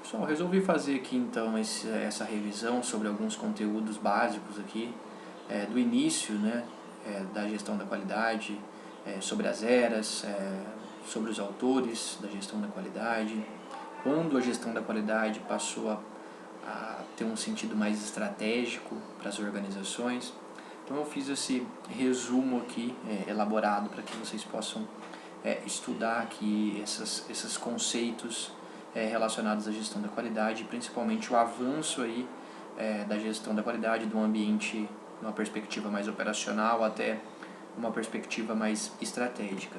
Pessoal, resolvi fazer aqui então essa revisão sobre alguns conteúdos básicos aqui, do início, né, da gestão da qualidade, sobre as eras, sobre os autores da gestão da qualidade, quando a gestão da qualidade passou a ter um sentido mais estratégico para as organizações. Então eu fiz esse resumo aqui, elaborado para que vocês possam estudar aqui esses conceitos relacionados à gestão da qualidade, principalmente o avanço aí da gestão da qualidade do ambiente, numa perspectiva mais operacional até uma perspectiva mais estratégica.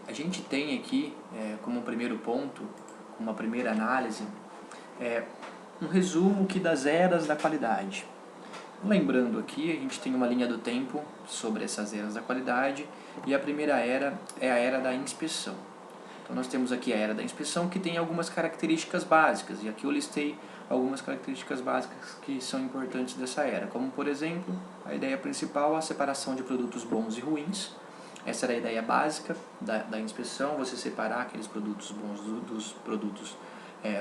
A gente tem aqui como primeiro ponto, como uma primeira análise, um resumo aqui das eras da qualidade. Lembrando aqui, a gente tem uma linha do tempo sobre essas eras da qualidade, e a primeira era é a era da inspeção. Então nós temos aqui a era da inspeção, que tem algumas características básicas, e aqui eu listei algumas características básicas que são importantes dessa era, como por exemplo, a ideia principal, a separação de produtos bons e ruins. Essa era a ideia básica da inspeção, você separar aqueles produtos bons dos produtos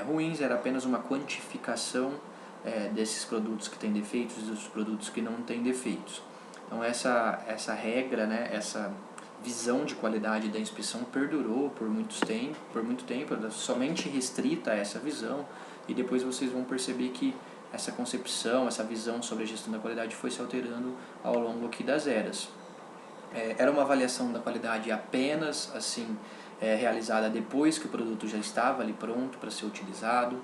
ruins, era apenas uma quantificação desses produtos que têm defeitos e dos produtos que não têm defeitos. Então essa regra, né, essa visão de qualidade da inspeção perdurou por muito tempo, ela é somente restrita a essa visão, e depois vocês vão perceber que essa concepção, essa visão sobre a gestão da qualidade foi se alterando ao longo aqui das eras. Era uma avaliação da qualidade apenas assim realizada depois que o produto já estava ali pronto para ser utilizado.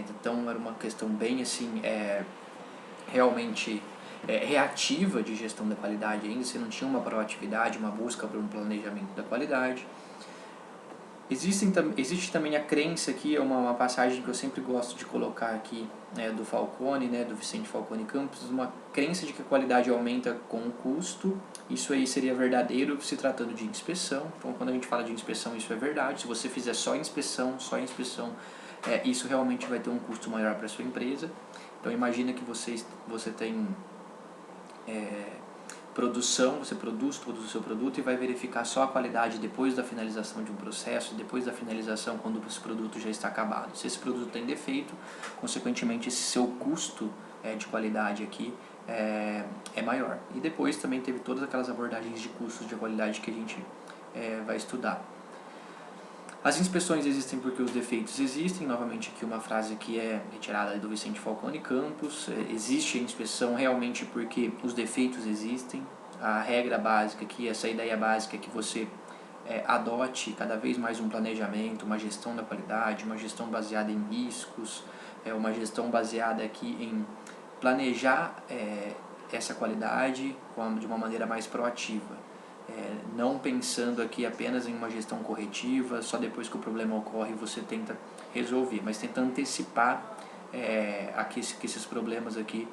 Então era uma questão bem assim realmente reativa de gestão da qualidade ainda, você não tinha uma proatividade, uma busca por um planejamento da qualidade. Existe também a crença aqui, é uma passagem que eu sempre gosto de colocar aqui, do Falcone, do Vicente Falcone Campos, uma crença de que a qualidade aumenta com o custo. Isso aí seria verdadeiro se tratando de inspeção. Então quando a gente fala de inspeção, isso é verdade. Se você fizer só inspeção, isso realmente vai ter um custo maior para a sua empresa. Então imagina que você tem produção, você produz todo o seu produto e vai verificar só a qualidade depois da finalização de um processo, depois da finalização quando esse produto já está acabado. Se esse produto tem defeito, consequentemente esse seu custo de qualidade aqui é maior. E depois também teve todas aquelas abordagens de custos de qualidade que a gente vai estudar. As inspeções existem porque os defeitos existem. Novamente aqui uma frase que é retirada do Vicente Falcone Campos. Existe a inspeção realmente porque os defeitos existem. A regra básica aqui, essa ideia básica é que você adote cada vez mais um planejamento, uma gestão da qualidade, uma gestão baseada em riscos, uma gestão baseada aqui em planejar essa qualidade de uma maneira mais proativa. Não pensando aqui apenas em uma gestão corretiva, só depois que o problema ocorre você tenta resolver, mas tenta antecipar que esses problemas aqui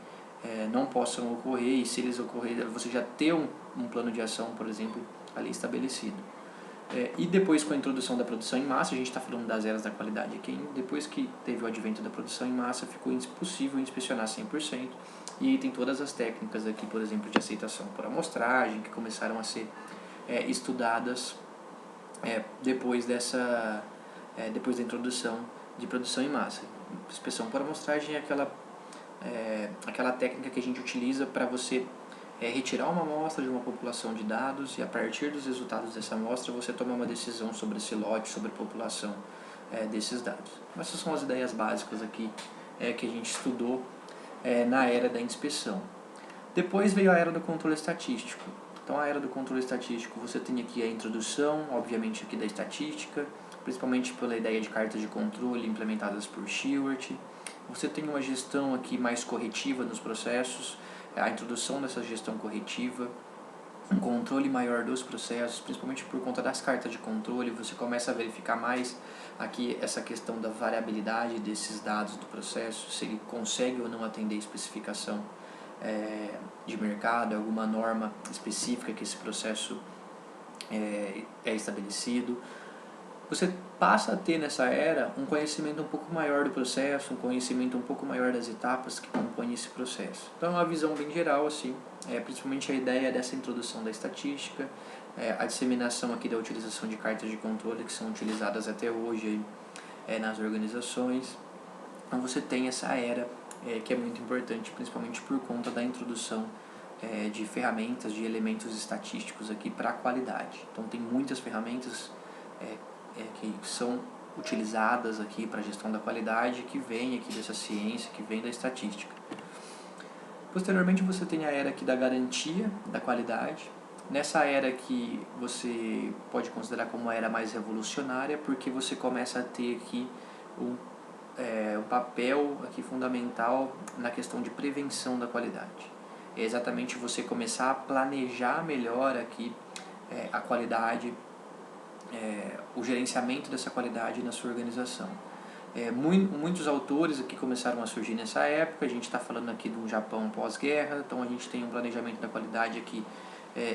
não possam ocorrer, e se eles ocorrerem você já ter um plano de ação, por exemplo, ali estabelecido. E depois, com a introdução da produção em massa, a gente está falando das eras da qualidade aqui, depois que teve o advento da produção em massa, ficou impossível inspecionar 100%, e aí tem todas as técnicas aqui, por exemplo, de aceitação por amostragem, que começaram a ser estudadas depois da introdução de produção em massa. Inspeção por amostragem é aquela técnica que a gente utiliza para você retirar uma amostra de uma população de dados, e a partir dos resultados dessa amostra você toma uma decisão sobre esse lote, sobre a população desses dados. Essas são as ideias básicas aqui que a gente estudou na era da inspeção. Depois veio a era do controle estatístico. Então a era do controle estatístico, você tem aqui a introdução, obviamente aqui da estatística, principalmente pela ideia de cartas de controle implementadas por Stewart. Você tem uma gestão aqui mais corretiva nos processos, a introdução dessa gestão corretiva, um controle maior dos processos, principalmente por conta das cartas de controle. Você começa a verificar mais aqui essa questão da variabilidade desses dados do processo, se ele consegue ou não atender a especificação de mercado, alguma norma específica que esse processo é estabelecido. Você passa a ter nessa era um conhecimento um pouco maior do processo, um conhecimento um pouco maior das etapas que compõem esse processo. Então é uma visão bem geral, assim, principalmente a ideia dessa introdução da estatística, a disseminação aqui da utilização de cartas de controle que são utilizadas até hoje nas organizações. Então você tem essa era que é muito importante, principalmente por conta da introdução de ferramentas, de elementos estatísticos aqui para a qualidade. Então tem muitas ferramentas que são utilizadas aqui para a gestão da qualidade, que vem aqui dessa ciência, que vem da estatística. Posteriormente você tem a era aqui da garantia da qualidade. Nessa era que você pode considerar como uma era mais revolucionária, porque você começa a ter aqui um papel aqui fundamental na questão de prevenção da qualidade. É exatamente você começar a planejar melhor aqui a qualidade, o gerenciamento dessa qualidade na sua organização. Muitos autores aqui começaram a surgir nessa época. A gente está falando aqui do Japão pós-guerra, então a gente tem um planejamento da qualidade aqui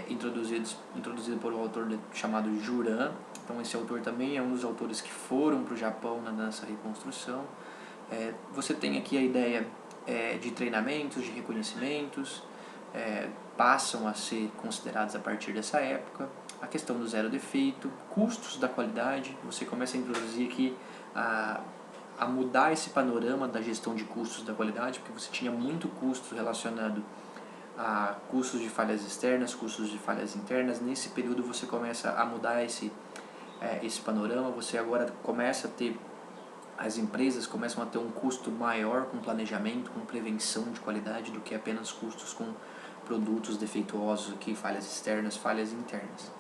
introduzido por um autor chamado Juran. Então esse autor também é um dos autores que foram para o Japão nessa reconstrução. Você tem aqui a ideia de treinamentos, de reconhecimentos, passam a ser considerados a partir dessa época. A questão do zero defeito, custos da qualidade, você começa a introduzir aqui a mudar esse panorama da gestão de custos da qualidade, porque você tinha muito custo relacionado a custos de falhas externas, custos de falhas internas. Nesse período você começa a mudar esse panorama, você agora começa a ter, as empresas começam a ter um custo maior com planejamento, com prevenção de qualidade, do que apenas custos com produtos defeituosos, aqui, falhas externas, falhas internas.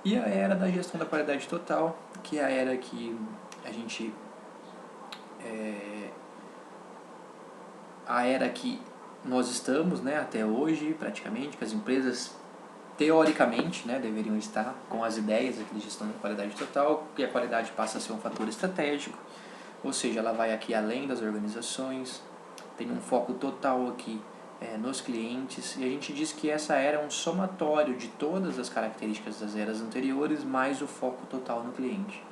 E a era da gestão da qualidade total, que é a era que a gente... a era que nós estamos, né, até hoje, praticamente, que as empresas, teoricamente, né, deveriam estar com as ideias aqui de gestão da qualidade total, que a qualidade passa a ser um fator estratégico, ou seja, ela vai aqui além das organizações, tem um foco total aqui nos clientes, e a gente diz que essa era é um somatório de todas as características das eras anteriores, mais o foco total no cliente.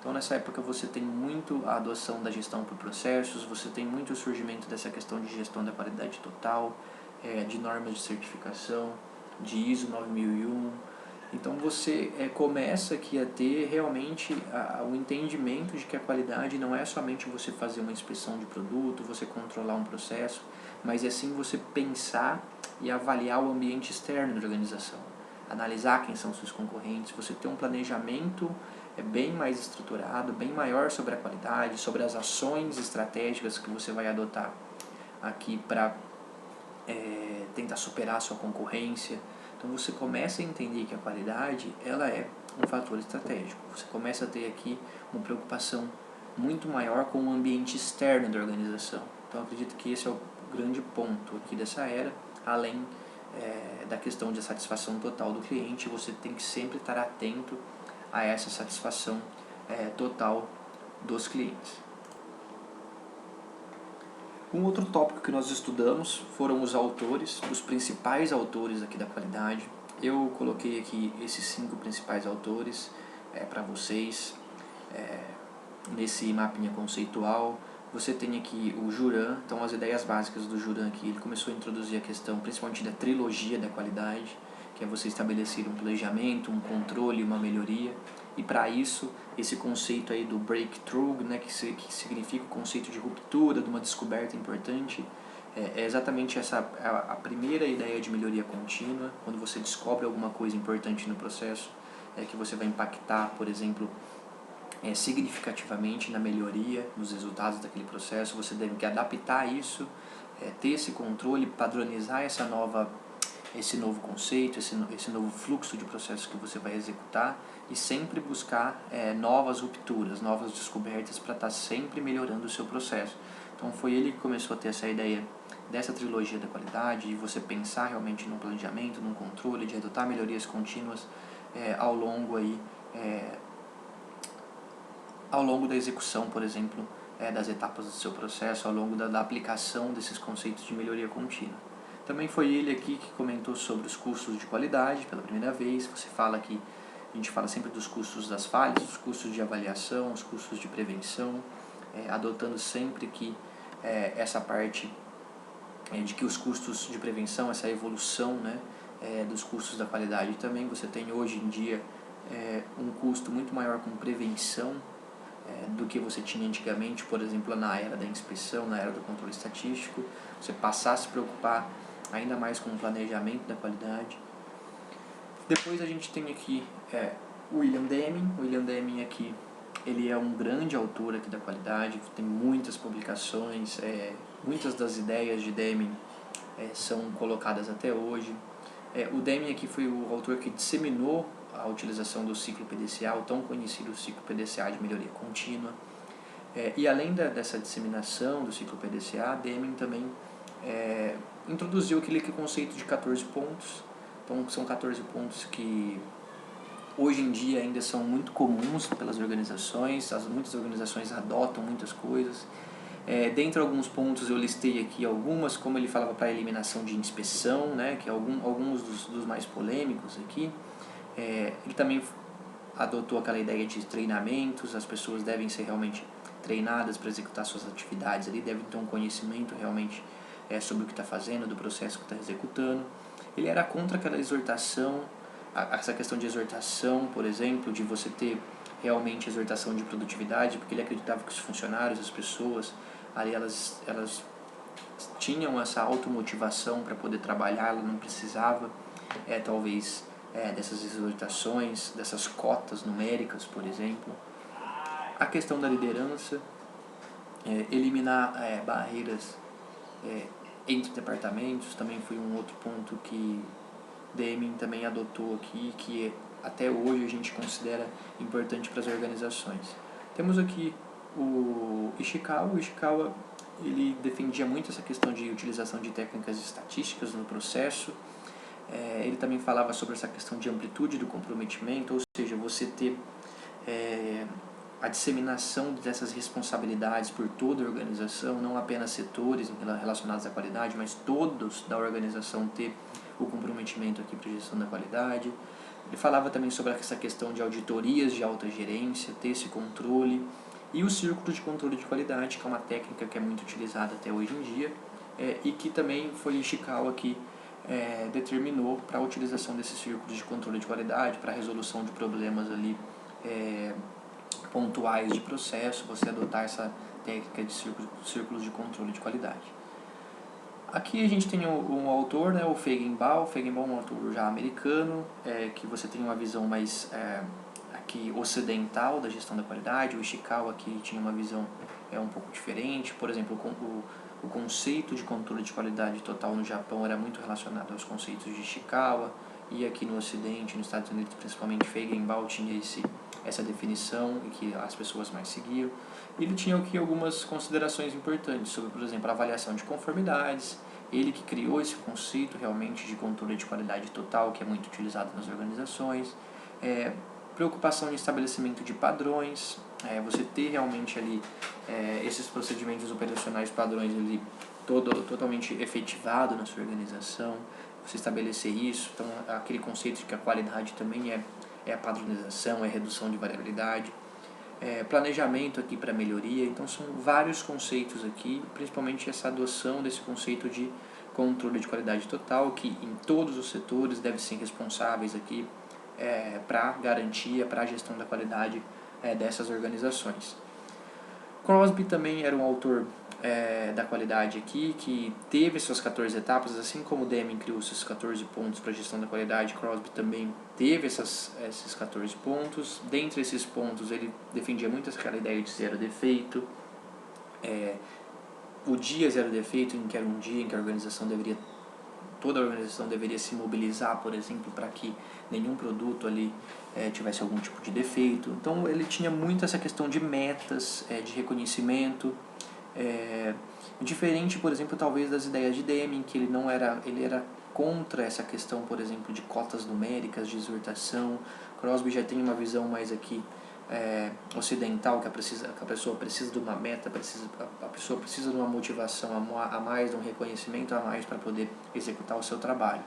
Então nessa época você tem muito a adoção da gestão por processos, você tem muito o surgimento dessa questão de gestão da qualidade total, de normas de certificação, de ISO 9001. Então você começa aqui a ter realmente o entendimento de que a qualidade não é somente você fazer uma inspeção de produto, você controlar um processo, mas é sim você pensar e avaliar o ambiente externo da organização, analisar quem são seus concorrentes, você ter um planejamento bem mais estruturado, bem maior sobre a qualidade, sobre as ações estratégicas que você vai adotar aqui para tentar superar a sua concorrência. Então você começa a entender que a qualidade ela é um fator estratégico. Você começa a ter aqui uma preocupação muito maior com o ambiente externo da organização. Então eu acredito que esse é o grande ponto aqui dessa era, além da questão de satisfação total do cliente. Você tem que sempre estar atento a essa satisfação total dos clientes. Um outro tópico que nós estudamos foram os autores, os principais autores aqui da qualidade. Eu coloquei aqui esses 5 principais autores para vocês nesse mapinha conceitual. Você tem aqui o Juran, então as ideias básicas do Juran aqui, ele começou a introduzir a questão principalmente da trilogia da qualidade, que é você estabelecer um planejamento, um controle, uma melhoria. E para isso, esse conceito aí do breakthrough, né, que significa o conceito de ruptura, de uma descoberta importante, é exatamente essa a primeira ideia de melhoria contínua, quando você descobre alguma coisa importante no processo, que você vai impactar, por exemplo, significativamente na melhoria, nos resultados daquele processo. Você deve que adaptar isso, ter esse controle, padronizar esse novo conceito, esse novo fluxo de processos que você vai executar, e sempre buscar novas rupturas, novas descobertas para estar sempre melhorando o seu processo. Então foi ele que começou a ter essa ideia dessa trilogia da qualidade, de você pensar realmente no planejamento, no controle, de adotar melhorias contínuas ao longo da execução, por exemplo, das etapas do seu processo, ao longo da aplicação desses conceitos de melhoria contínua. Também foi ele aqui que comentou sobre os custos de qualidade pela primeira vez. A gente fala sempre dos custos das falhas, os custos de avaliação, os custos de prevenção, adotando sempre que essa parte de que os custos de prevenção, essa evolução, né, dos custos da qualidade. Também você tem hoje em dia um custo muito maior com prevenção do que você tinha antigamente, por exemplo, na era da inspeção, na era do controle estatístico, você passar a se preocupar ainda mais com o planejamento da qualidade. Depois a gente tem aqui William Deming. William Deming aqui, ele é um grande autor aqui da qualidade, tem muitas publicações, muitas das ideias de Deming são colocadas até hoje. O Deming aqui foi o autor que disseminou a utilização do ciclo PDCA, o tão conhecido ciclo PDCA de melhoria contínua. E além dessa disseminação do ciclo PDCA, Deming também introduziu aquele conceito de 14 pontos. Então são 14 pontos que hoje em dia ainda são muito comuns pelas organizações, muitas organizações adotam muitas coisas. Dentre alguns pontos eu listei aqui algumas, como ele falava para a eliminação de inspeção, né, que é alguns dos mais polêmicos aqui. Ele também adotou aquela ideia de treinamentos, as pessoas devem ser realmente treinadas para executar suas atividades, ali devem ter um conhecimento realmente sobre o que está fazendo, do processo que está executando. Ele era contra aquela exortação, essa questão de exortação, por exemplo, de você ter realmente exortação de produtividade, porque ele acreditava que os funcionários, as pessoas, ali elas tinham essa automotivação para poder trabalhar, ela não precisava, talvez, dessas exortações, dessas cotas numéricas, por exemplo. A questão da liderança, eliminar barreiras entre departamentos, também foi um outro ponto que Deming também adotou aqui, que até hoje a gente considera importante para as organizações. Temos aqui o Ishikawa. O Ishikawa, ele defendia muito essa questão de utilização de técnicas estatísticas no processo. Ele também falava sobre essa questão de amplitude do comprometimento, ou seja, você ter a disseminação dessas responsabilidades por toda a organização, não apenas setores relacionados à qualidade, mas todos da organização ter o comprometimento aqui para a gestão da qualidade. Ele falava também sobre essa questão de auditorias de alta gerência, ter esse controle, e o círculo de controle de qualidade, que é uma técnica que é muito utilizada até hoje em dia, e que também foi Ishikawa que determinou para a utilização desses círculos de controle de qualidade, para a resolução de problemas ali pontuais de processo, você adotar essa técnica de círculos de controle de qualidade. Aqui a gente tem um autor, né, o Feigenbaum. Feigenbaum é um autor já americano, que você tem uma visão mais aqui ocidental da gestão da qualidade. O Ishikawa aqui tinha uma visão um pouco diferente. Por exemplo, o conceito de controle de qualidade total no Japão era muito relacionado aos conceitos de Ishikawa, e aqui no Ocidente, nos Estados Unidos principalmente, Feigenbaum tinha essa definição e que as pessoas mais seguiam. Ele tinha aqui algumas considerações importantes sobre, por exemplo, a avaliação de conformidades. Ele que criou esse conceito realmente de controle de qualidade total, que é muito utilizado nas organizações. Preocupação em estabelecimento de padrões, você ter realmente ali esses procedimentos operacionais padrões ali totalmente efetivado na sua organização, você estabelecer isso. Então, aquele conceito de que a qualidade também é a padronização, é a redução de variabilidade. Planejamento aqui para melhoria. Então são vários conceitos aqui, principalmente essa adoção desse conceito de controle de qualidade total, que em todos os setores devem ser responsáveis aqui para garantia, para a gestão da qualidade dessas organizações. Crosby também era um autor da qualidade aqui, que teve suas 14 etapas, assim como Deming criou seus 14 pontos para a gestão da qualidade. Crosby também teve esses 14 pontos. Dentre esses pontos, ele defendia muito aquela ideia de zero defeito, o dia zero defeito, em que era um dia em que toda a organização deveria se mobilizar, por exemplo, para que nenhum produto ali tivesse algum tipo de defeito. Então ele tinha muito essa questão de metas, de reconhecimento, diferente, por exemplo, talvez das ideias de Deming, que ele era contra essa questão, por exemplo, de cotas numéricas, de exortação. Crosby já tem uma visão mais aqui ocidental, que a pessoa precisa de uma meta, a pessoa precisa de uma motivação a mais, de um reconhecimento a mais para poder executar o seu trabalho.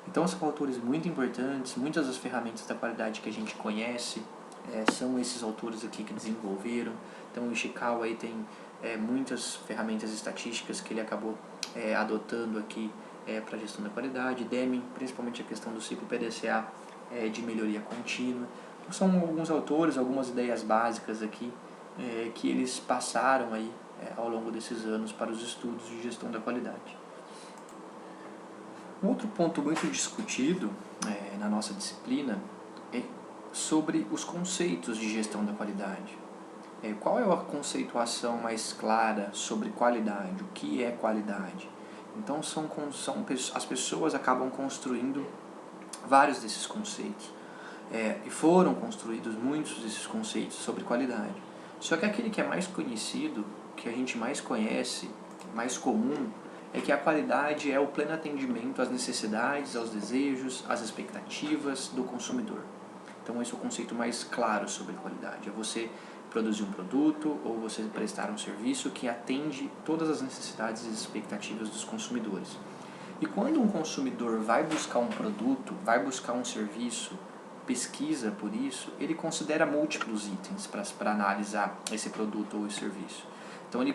Então são autores muito importantes. Muitas das ferramentas da qualidade que a gente conhece são esses autores aqui que desenvolveram. Então o Ishikawa aí tem muitas ferramentas estatísticas que ele acabou adotando aqui para a gestão da qualidade. Deming, principalmente a questão do ciclo PDCA de melhoria contínua. Então, são alguns autores, algumas ideias básicas aqui que eles passaram aí, ao longo desses anos para os estudos de gestão da qualidade. Um outro ponto muito discutido na nossa disciplina é sobre os conceitos de gestão da qualidade. Qual é a conceituação mais clara sobre qualidade? O que é qualidade? Então as pessoas acabam construindo vários desses conceitos. E foram construídos muitos desses conceitos sobre qualidade. Só que aquele que é mais conhecido, que a gente mais conhece, mais comum, é que a qualidade é o pleno atendimento às necessidades, aos desejos, às expectativas do consumidor. Então esse é o conceito mais claro sobre qualidade. É você produzir um produto ou você prestar um serviço que atende todas as necessidades e expectativas dos consumidores. E quando um consumidor vai buscar um produto, vai buscar um serviço, pesquisa por isso, ele considera múltiplos itens para analisar esse produto ou esse serviço. Então ele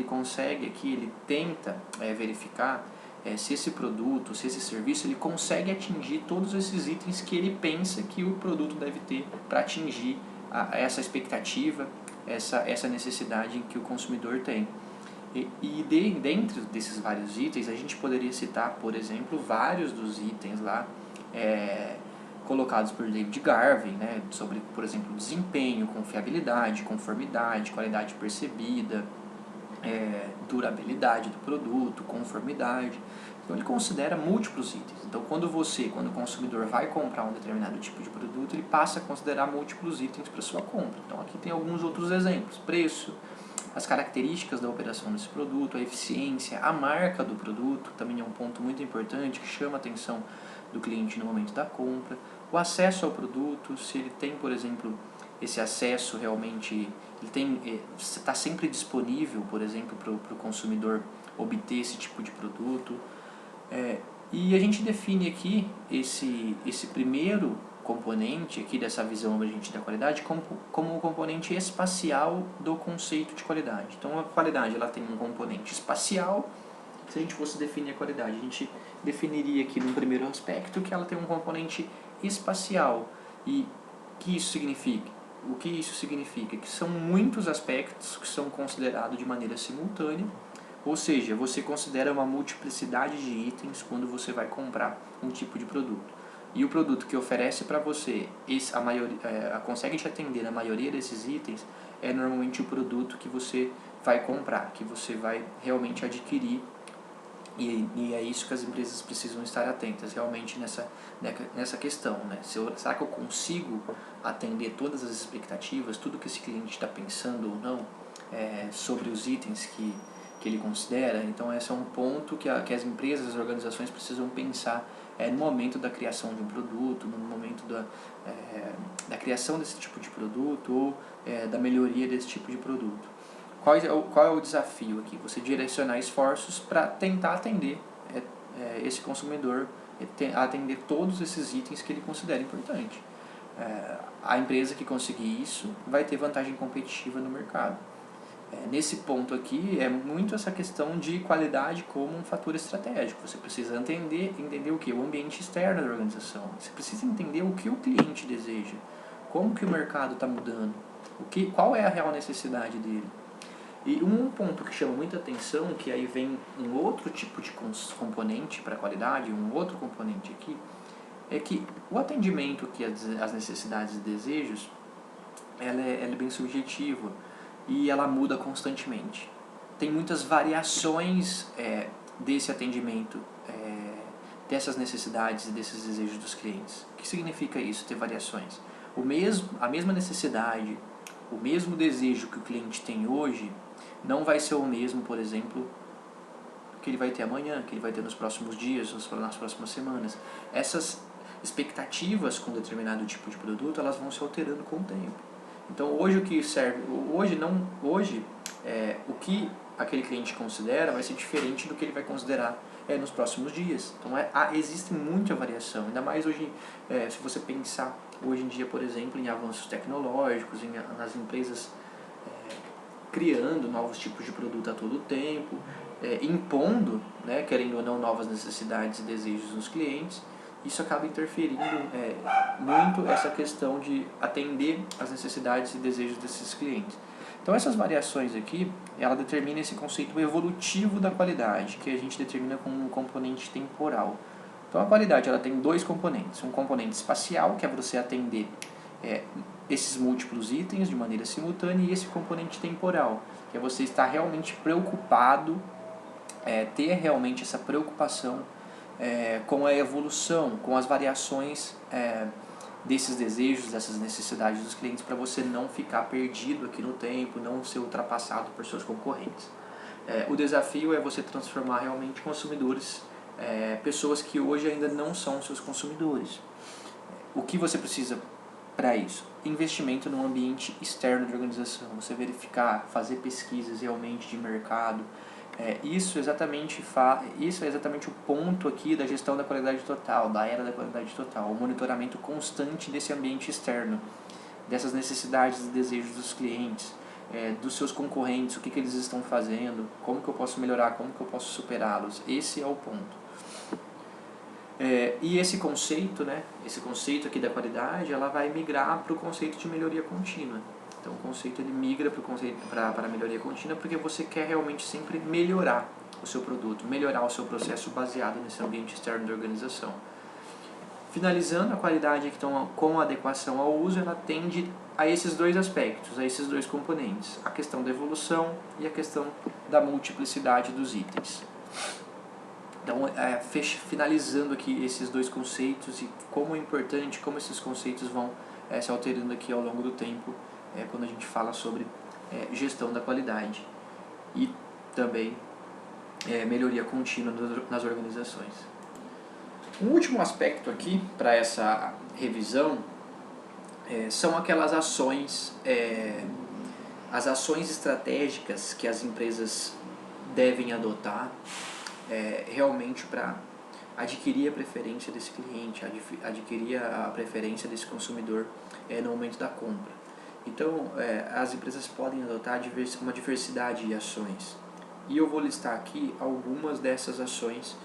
consegue aqui, ele tenta verificar se esse produto, se esse serviço, ele consegue atingir todos esses itens que ele pensa que o produto deve ter para atingir essa expectativa, essa necessidade que o consumidor tem. Dentro desses vários itens, a gente poderia citar, por exemplo, vários dos itens lá colocados por David Garvey, né, sobre, por exemplo, desempenho, confiabilidade, conformidade, qualidade percebida, durabilidade do produto, conformidade. Então ele considera múltiplos itens. Então quando o consumidor vai comprar um determinado tipo de produto, ele passa a considerar múltiplos itens para sua compra. Então aqui tem alguns outros exemplos: preço, as características da operação desse produto, a eficiência, a marca do produto, também é um ponto muito importante que chama a atenção do cliente no momento da compra, o acesso ao produto, se ele tem, por exemplo, esse acesso realmente, está sempre disponível, por exemplo, para o consumidor obter esse tipo de produto. E a gente define aqui esse primeiro componente aqui dessa visão abrangente da qualidade como um componente espacial do conceito de qualidade. Então a qualidade ela tem um componente espacial. Se a gente fosse definir a qualidade, a gente definiria aqui no primeiro aspecto que ela tem um componente espacial. E que isso significa? O que isso significa? Que são muitos aspectos que são considerados de maneira simultânea, ou seja, você considera uma multiplicidade de itens quando você vai comprar um tipo de produto. E o produto que oferece para você, consegue te atender na maioria desses itens, é normalmente o produto que você vai comprar, que você vai realmente adquirir. E é isso que as empresas precisam estar atentas realmente nessa questão, né? Será que eu consigo atender todas as expectativas, tudo que esse cliente está pensando ou não sobre os itens que ele considera? Então esse é um ponto que as empresas, as organizações precisam pensar no momento da criação de um produto, no momento da criação desse tipo de produto ou da melhoria desse tipo de produto. Qual é o desafio aqui? Você direcionar esforços para tentar atender esse consumidor, atender todos esses itens que ele considera importante. A empresa que conseguir isso vai ter vantagem competitiva no mercado. Nesse ponto aqui é muito essa questão de qualidade como um fator estratégico. Você precisa entender o que? O ambiente externo da organização. Você precisa entender o que o cliente deseja, como que o mercado está mudando, qual é a real necessidade dele. E um ponto que chama muita atenção, que aí vem um outro tipo de componente para a qualidade, um outro componente aqui, é que o atendimento aqui às necessidades e desejos, ela é bem subjetiva e ela muda constantemente. Tem muitas variações desse atendimento, dessas necessidades e desses desejos dos clientes. O que significa isso, ter variações? A mesma necessidade, o mesmo desejo que o cliente tem hoje, não vai ser o mesmo, por exemplo, que ele vai ter amanhã, que ele vai ter nos próximos dias, nas próximas semanas. Essas expectativas com determinado tipo de produto, elas vão se alterando com o tempo. Então hoje o que serve, o que aquele cliente considera vai ser diferente do que ele vai considerar nos próximos dias. Então existe muita variação, ainda mais hoje, se você pensar hoje em dia, por exemplo, em avanços tecnológicos, nas empresas criando novos tipos de produto a todo tempo, impondo, querendo ou não, novas necessidades e desejos nos clientes. Isso acaba interferindo muito essa questão de atender as necessidades e desejos desses clientes. Então essas variações aqui, ela determina esse conceito evolutivo da qualidade, que a gente determina como um componente temporal. Então a qualidade ela tem dois componentes, um componente espacial, que é você atender esses múltiplos itens de maneira simultânea, e esse componente temporal, que é você estar realmente preocupado, ter realmente essa preocupação com a evolução, com as variações desses desejos, dessas necessidades dos clientes, para você não ficar perdido aqui no tempo, não ser ultrapassado por seus concorrentes. O desafio é você transformar realmente consumidores, pessoas que hoje ainda não são seus consumidores. O que você precisa para isso? Investimento no ambiente externo de organização, você verificar, fazer pesquisas realmente de mercado. Isso é exatamente o ponto aqui da gestão da qualidade total, da era da qualidade total, o monitoramento constante desse ambiente externo, dessas necessidades e desejos dos clientes, dos seus concorrentes, o que eles estão fazendo, como que eu posso melhorar, como que eu posso superá-los. Esse é o ponto. E esse conceito, esse conceito aqui da qualidade, ela vai migrar para o conceito de melhoria contínua. Então o conceito ele migra para a melhoria contínua porque você quer realmente sempre melhorar o seu produto, melhorar o seu processo baseado nesse ambiente externo da organização. Finalizando, a qualidade então, com a adequação ao uso, ela tende a esses dois aspectos, a esses dois componentes, a questão da evolução e a questão da multiplicidade dos itens. Então, finalizando aqui esses dois conceitos e como é importante, como esses conceitos vão se alterando aqui ao longo do tempo, quando a gente fala sobre gestão da qualidade e também melhoria contínua nas organizações. Um último aspecto aqui para essa revisão são aquelas ações, as ações estratégicas que as empresas devem adotar realmente para adquirir a preferência desse cliente, adquirir a preferência desse consumidor no momento da compra. Então, as empresas podem adotar uma diversidade de ações. E eu vou listar aqui algumas dessas ações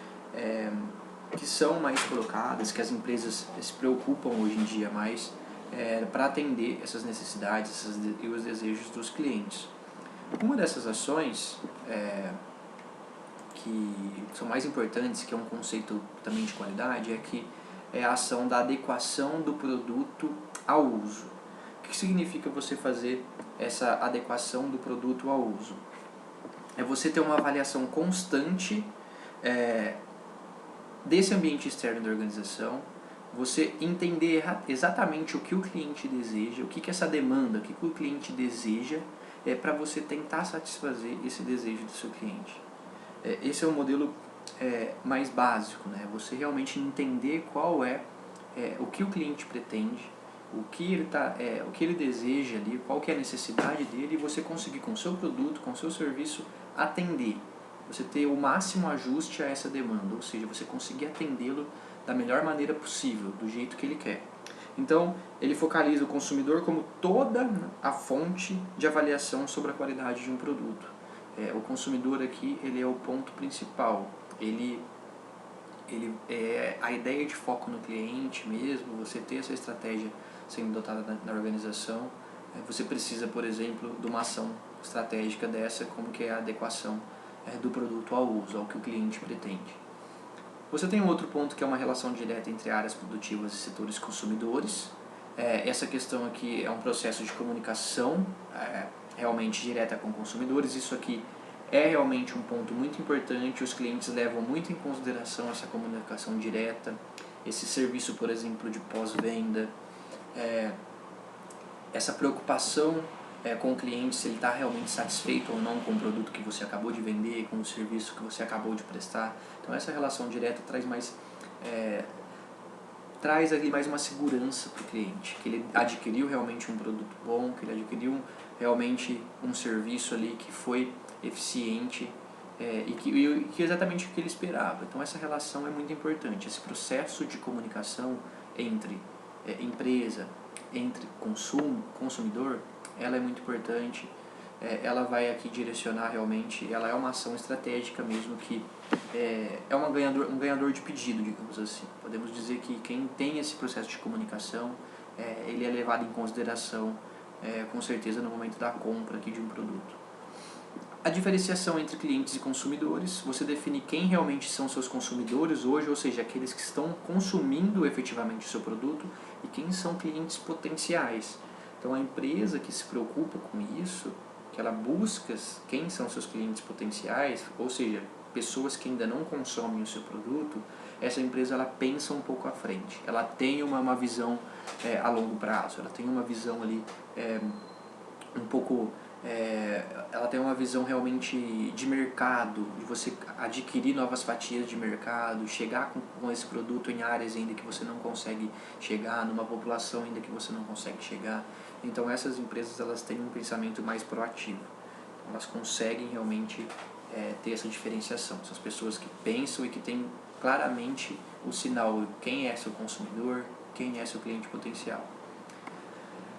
que são mais colocadas, que as empresas se preocupam hoje em dia mais para atender essas necessidades e os desejos dos clientes. Uma dessas ações que são mais importantes, que é um conceito também de qualidade, é a ação da adequação do produto ao uso. O que significa você fazer essa adequação do produto ao uso? É você ter uma avaliação constante desse ambiente externo da organização, você entender exatamente o que o cliente deseja, o que essa demanda, o que o cliente deseja, para você tentar satisfazer esse desejo do seu cliente. Esse é o modelo mais básico, Você realmente entender qual o que o cliente pretende, o que ele deseja ali, qual que é a necessidade dele, e você conseguir com o seu produto, com o seu serviço, atender. Você ter o máximo ajuste a essa demanda, ou seja, você conseguir atendê-lo da melhor maneira possível, do jeito que ele quer. Então, ele focaliza o consumidor como toda a fonte de avaliação sobre a qualidade de um produto. O consumidor aqui, ele é o ponto principal. Ele é a ideia de foco no cliente mesmo, você ter essa estratégia sendo adotada na organização. Você precisa, por exemplo, de uma ação estratégica dessa, como que é a adequação do produto ao uso, ao que o cliente pretende. Você tem um outro ponto que é uma relação direta entre áreas produtivas e setores consumidores. Essa questão aqui é um processo de comunicação realmente direta com consumidores. Isso aqui é realmente um ponto muito importante. Os clientes levam muito em consideração essa comunicação direta, esse serviço, por exemplo, de pós-venda, essa preocupação com o cliente, se ele está realmente satisfeito ou não com o produto que você acabou de vender, com o serviço que você acabou de prestar. Então essa relação direta traz ali mais uma segurança para o cliente, que ele adquiriu realmente um produto bom, que ele adquiriu realmente um serviço ali que foi eficiente e que é exatamente o que ele esperava. Então essa relação é muito importante, esse processo de comunicação entre empresa, entre consumidor, ela é muito importante. Ela vai aqui direcionar realmente, ela é uma ação estratégica mesmo, que é um ganhador de pedido, digamos assim. Podemos dizer que quem tem esse processo de comunicação, ele é levado em consideração com certeza no momento da compra aqui de um produto. A diferenciação entre clientes e consumidores, você define quem realmente são seus consumidores hoje, ou seja, aqueles que estão consumindo efetivamente o seu produto, e quem são clientes potenciais. Então a empresa que se preocupa com isso, que ela busca quem são seus clientes potenciais, ou seja, pessoas que ainda não consomem o seu produto, essa empresa ela pensa um pouco à frente, ela tem uma visão a longo prazo, ela tem uma visão ali um pouco, ela tem uma visão realmente de mercado, de você adquirir novas fatias de mercado, chegar com esse produto em áreas ainda que você não consegue chegar, numa população ainda que você não consegue chegar. Então essas empresas elas têm um pensamento mais proativo, elas conseguem realmente ter essa diferenciação, essas pessoas que pensam e que têm claramente o sinal, quem é seu consumidor, quem é seu cliente potencial.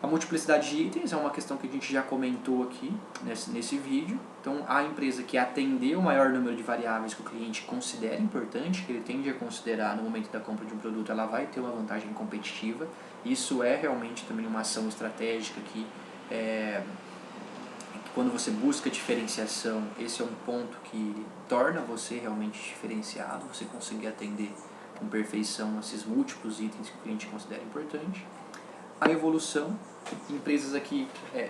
A multiplicidade de itens é uma questão que a gente já comentou aqui nesse vídeo. Então, a empresa que atender o maior número de variáveis que o cliente considera importante, que ele tende a considerar no momento da compra de um produto, ela vai ter uma vantagem competitiva. Isso é realmente também uma ação estratégica que quando você busca diferenciação, esse é um ponto que torna você realmente diferenciado, você conseguir atender com perfeição esses múltiplos itens que o cliente considera importante. A evolução, empresas aqui,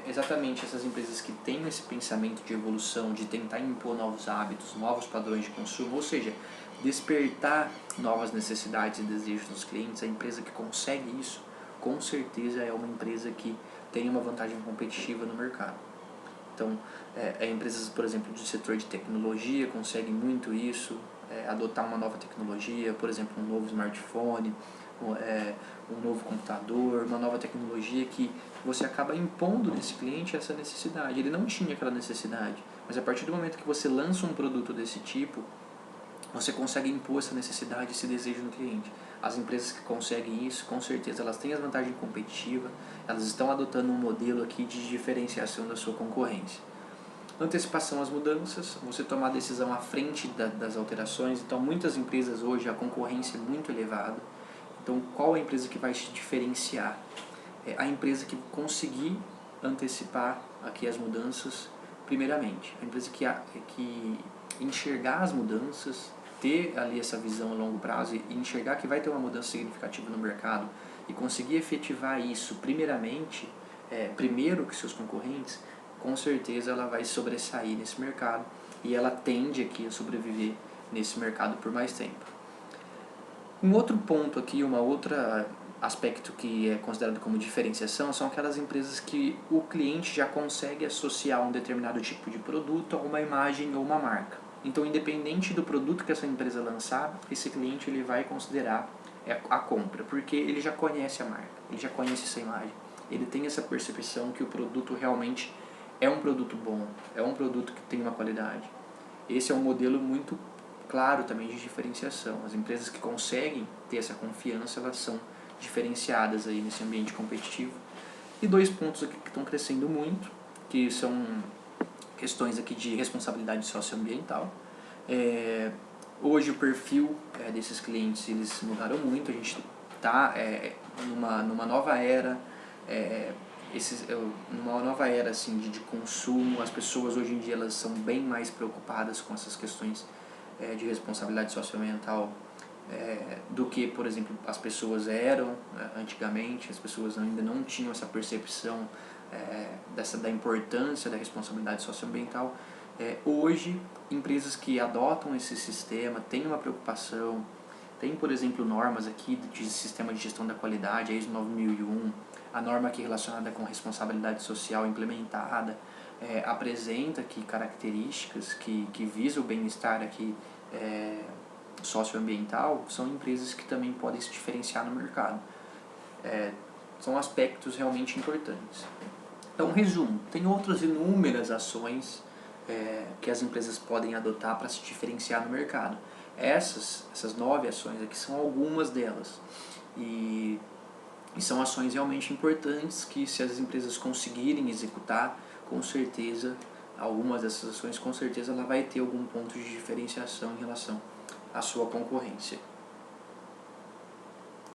exatamente essas empresas que têm esse pensamento de evolução, de tentar impor novos hábitos, novos padrões de consumo, ou seja, despertar novas necessidades e desejos dos clientes, a empresa que consegue isso, com certeza é uma empresa que tem uma vantagem competitiva no mercado. Então, empresas, por exemplo, do setor de tecnologia conseguem muito isso, adotar uma nova tecnologia, por exemplo, um novo smartphone, um novo computador, uma nova tecnologia que você acaba impondo nesse cliente essa necessidade. Ele não tinha aquela necessidade, mas a partir do momento que você lança um produto desse tipo, você consegue impor essa necessidade, esse desejo no cliente. As empresas que conseguem isso, com certeza, elas têm a vantagem competitiva, elas estão adotando um modelo aqui de diferenciação da sua concorrência. Antecipação às mudanças, você tomar a decisão à frente das alterações. Então, muitas empresas hoje, a concorrência é muito elevada. Então, qual é a empresa que vai se diferenciar? É a empresa que conseguir antecipar aqui as mudanças, primeiramente. A empresa que enxergar as mudanças, ter ali essa visão a longo prazo e enxergar que vai ter uma mudança significativa no mercado e conseguir efetivar isso primeiramente, primeiro que seus concorrentes, com certeza ela vai sobressair nesse mercado e ela tende aqui a sobreviver nesse mercado por mais tempo. Um outro ponto aqui, outro aspecto que é considerado como diferenciação são aquelas empresas que o cliente já consegue associar um determinado tipo de produto a uma imagem ou uma marca. Então, independente do produto que essa empresa lançar, esse cliente ele vai considerar a compra, porque ele já conhece a marca, ele já conhece essa imagem, ele tem essa percepção que o produto realmente é um produto bom, é um produto que tem uma qualidade. Esse é um modelo muito claro também de diferenciação. As empresas que conseguem ter essa confiança, elas são diferenciadas aí nesse ambiente competitivo. E dois pontos aqui que estão crescendo muito, que são questões aqui de responsabilidade socioambiental. Hoje o perfil desses clientes eles mudaram muito, a gente está numa nova era, numa nova era assim, de consumo. As pessoas hoje em dia elas são bem mais preocupadas com essas questões de responsabilidade socioambiental do que, por exemplo, as pessoas eram antigamente. As pessoas ainda não tinham essa percepção da importância da responsabilidade socioambiental. Hoje, empresas que adotam esse sistema têm uma preocupação, tem, por exemplo, normas aqui de sistema de gestão da qualidade, a ISO 9001, a norma aqui relacionada com responsabilidade social implementada, apresenta aqui características que visam o bem-estar aqui socioambiental. São empresas que também podem se diferenciar no mercado. São aspectos realmente importantes. Então, resumo, tem outras inúmeras ações que as empresas podem adotar para se diferenciar no mercado. Essas 9 ações aqui são algumas delas. E são ações realmente importantes que, se as empresas conseguirem executar, com certeza, algumas dessas ações, com certeza ela vai ter algum ponto de diferenciação em relação à sua concorrência.